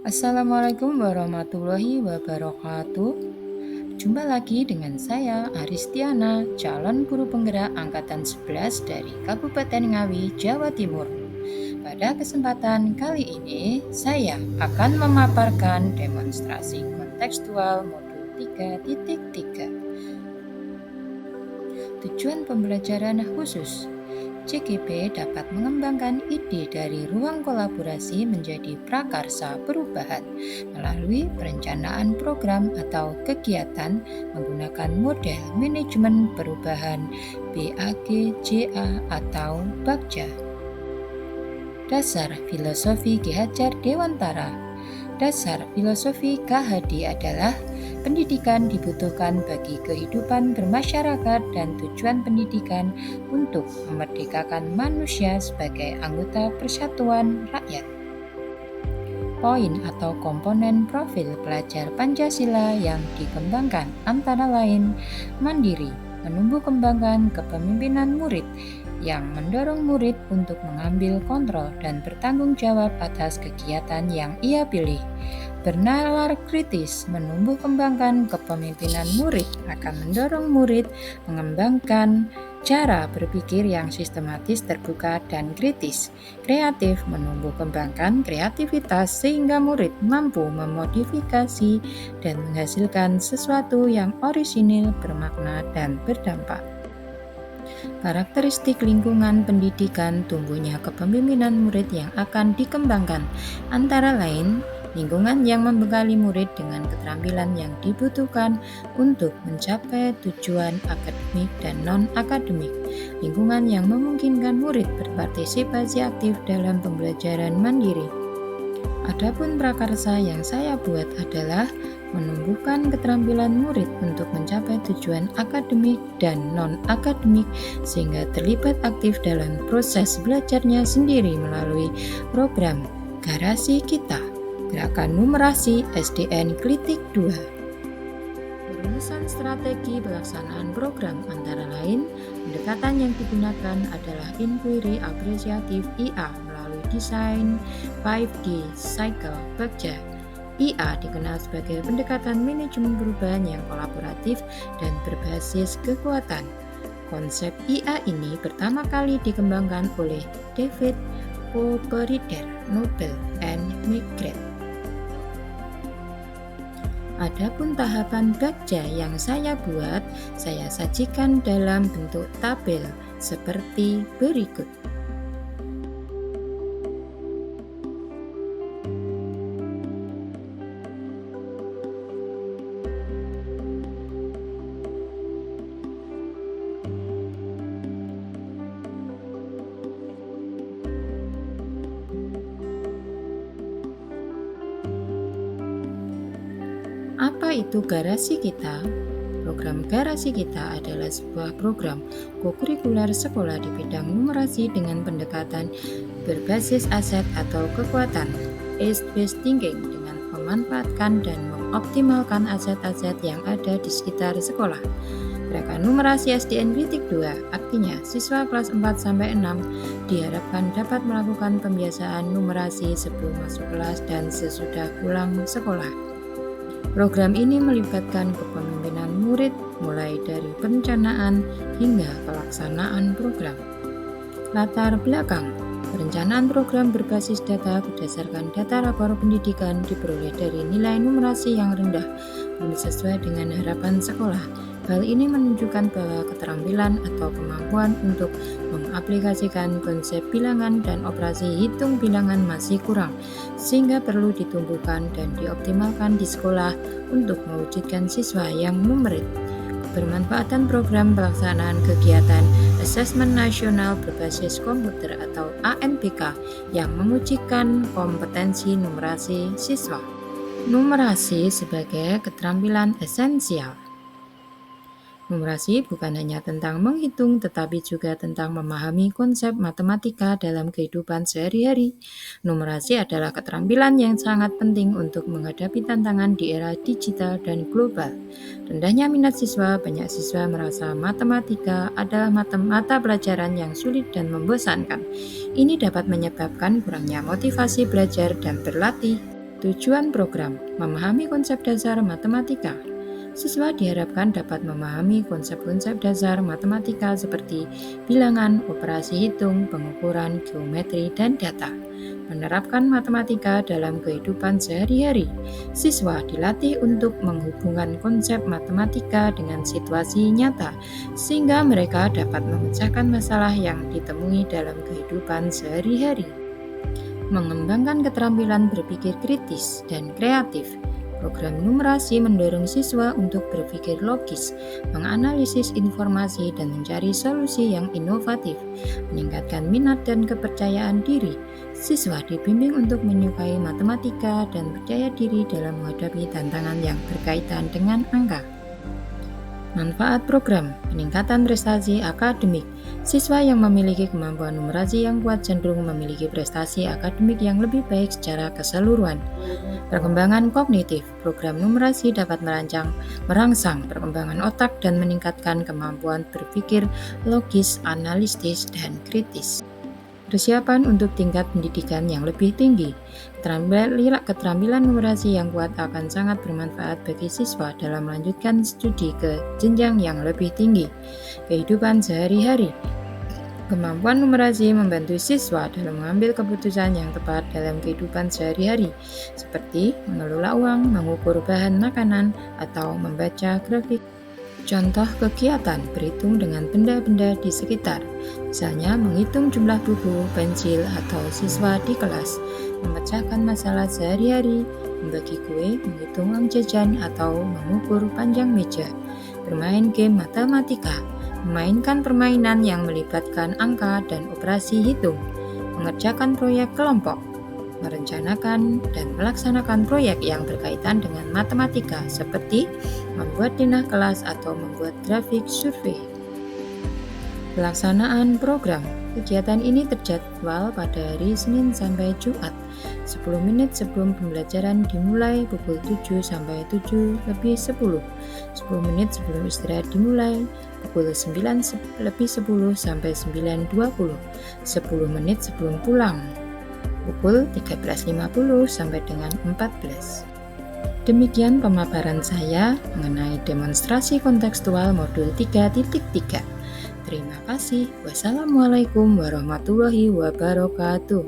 Assalamualaikum warahmatullahi wabarakatuh. Jumpa lagi dengan saya Aristiana, calon guru penggerak angkatan 11 dari Kabupaten Ngawi, Jawa Timur. Pada kesempatan kali ini, saya akan memaparkan demonstrasi kontekstual modul 3.3. Tujuan pembelajaran khusus. CGP dapat mengembangkan ide dari ruang kolaborasi menjadi prakarsa perubahan melalui perencanaan program atau kegiatan menggunakan model manajemen perubahan BAGJA atau BAGJA. Dasar filosofi Ki Hajar Dewantara. Dasar filosofi KHD adalah pendidikan dibutuhkan bagi kehidupan bermasyarakat dan tujuan pendidikan untuk memerdekakan manusia sebagai anggota persatuan rakyat. Poin atau komponen profil pelajar Pancasila yang dikembangkan antara lain mandiri, menumbuh kembangkan kepemimpinan murid yang mendorong murid untuk mengambil kontrol dan bertanggung jawab atas kegiatan yang ia pilih. Bernalar kritis, menumbuh kembangkan kepemimpinan murid akan mendorong murid mengembangkan cara berpikir yang sistematis, terbuka, dan kritis. Kreatif, menumbuh kembangkan kreativitas sehingga murid mampu memodifikasi dan menghasilkan sesuatu yang orisinil, bermakna, dan berdampak. Karakteristik lingkungan pendidikan tumbuhnya kepemimpinan murid yang akan dikembangkan, antara lain lingkungan yang membekali murid dengan keterampilan yang dibutuhkan untuk mencapai tujuan akademik dan non-akademik, lingkungan yang memungkinkan murid berpartisipasi aktif dalam pembelajaran mandiri. Adapun prakarsa yang saya buat adalah menumbuhkan keterampilan murid untuk mencapai tujuan akademik dan non-akademik sehingga terlibat aktif dalam proses belajarnya sendiri melalui program Garasi Kita, Gerakan Numerasi SDN Klitik 2. Perumusan strategi pelaksanaan program antara lain, pendekatan yang digunakan adalah inquiry apresiatif IA melalui desain 5D Cycle BAGJA. IA dikenal sebagai pendekatan manajemen perubahan yang kolaboratif dan berbasis kekuatan. Konsep IA ini pertama kali dikembangkan oleh David Poperider, Nobel, and McGrath. Adapun tahapan BAGJA yang saya buat, saya sajikan dalam bentuk tabel seperti berikut. Apa itu Garasi Kita? Program Garasi Kita adalah sebuah program kokurikuler sekolah di bidang numerasi dengan pendekatan berbasis aset atau kekuatan, asset-based thinking, dengan memanfaatkan dan mengoptimalkan aset-aset yang ada di sekitar sekolah. Gerakan numerasi SDN Kritik 2, artinya siswa kelas 4-6 diharapkan dapat melakukan pembiasaan numerasi sebelum masuk kelas dan sesudah pulang sekolah. Program ini melibatkan kepemimpinan murid mulai dari perencanaan hingga pelaksanaan program. Latar belakang: perencanaan program berbasis data berdasarkan data rapor pendidikan diperoleh dari nilai numerasi yang rendah, belum sesuai dengan harapan sekolah. Hal ini menunjukkan bahwa keterampilan atau kemampuan untuk mengaplikasikan konsep bilangan dan operasi hitung bilangan masih kurang, sehingga perlu ditumbuhkan dan dioptimalkan di sekolah untuk mewujudkan siswa yang numerik. Bermanfaatan program pelaksanaan kegiatan Asesmen Nasional Berbasis Komputer atau ANBK yang mengujikan kompetensi numerasi siswa. Numerasi sebagai keterampilan esensial. Numerasi bukan hanya tentang menghitung, tetapi juga tentang memahami konsep matematika dalam kehidupan sehari-hari. Numerasi adalah keterampilan yang sangat penting untuk menghadapi tantangan di era digital dan global. Rendahnya minat siswa, banyak siswa merasa matematika adalah mata pelajaran yang sulit dan membosankan. Ini dapat menyebabkan kurangnya motivasi belajar dan berlatih. Tujuan program: memahami konsep dasar matematika. Siswa diharapkan dapat memahami konsep-konsep dasar matematika seperti bilangan, operasi hitung, pengukuran, geometri, dan data. Menerapkan matematika dalam kehidupan sehari-hari. Siswa dilatih untuk menghubungkan konsep matematika dengan situasi nyata, sehingga mereka dapat memecahkan masalah yang ditemui dalam kehidupan sehari-hari. Mengembangkan keterampilan berpikir kritis dan kreatif. Program numerasi mendorong siswa untuk berpikir logis, menganalisis informasi, dan mencari solusi yang inovatif, meningkatkan minat dan kepercayaan diri. Siswa dibimbing untuk menyukai matematika dan percaya diri dalam menghadapi tantangan yang berkaitan dengan angka. Manfaat program: peningkatan prestasi akademik. Siswa yang memiliki kemampuan numerasi yang kuat cenderung memiliki prestasi akademik yang lebih baik secara keseluruhan. Perkembangan kognitif. Program numerasi dapat merangsang perkembangan otak dan meningkatkan kemampuan berpikir logis, analitis, dan kritis. Persiapan untuk tingkat pendidikan yang lebih tinggi. Keterampilan numerasi yang kuat akan sangat bermanfaat bagi siswa dalam melanjutkan studi ke jenjang yang lebih tinggi. Kehidupan sehari-hari. Kemampuan numerasi membantu siswa dalam mengambil keputusan yang tepat dalam kehidupan sehari-hari, seperti mengelola uang, mengukur bahan makanan, atau membaca grafik. Contoh kegiatan: berhitung dengan benda-benda di sekitar, misalnya menghitung jumlah buku, pensil, atau siswa di kelas, memecahkan masalah sehari-hari, membagi kue, menghitung uang jajan, atau mengukur panjang meja, bermain game matematika, memainkan permainan yang melibatkan angka dan operasi hitung, mengerjakan proyek kelompok, merencanakan dan melaksanakan proyek yang berkaitan dengan matematika seperti membuat denah kelas atau membuat grafik survei. Pelaksanaan program. Kegiatan ini terjadwal pada hari Senin sampai Jumat. 10 menit sebelum pembelajaran dimulai pukul 7 sampai 7 lebih 10. 10 menit sebelum istirahat dimulai pukul 9 lebih 10 sampai 9.20. 10 menit sebelum pulang pukul 13.50 sampai dengan 14. Demikian pemaparan saya mengenai demonstrasi kontekstual modul 3.3. Terima kasih. Wassalamualaikum warahmatullahi wabarakatuh.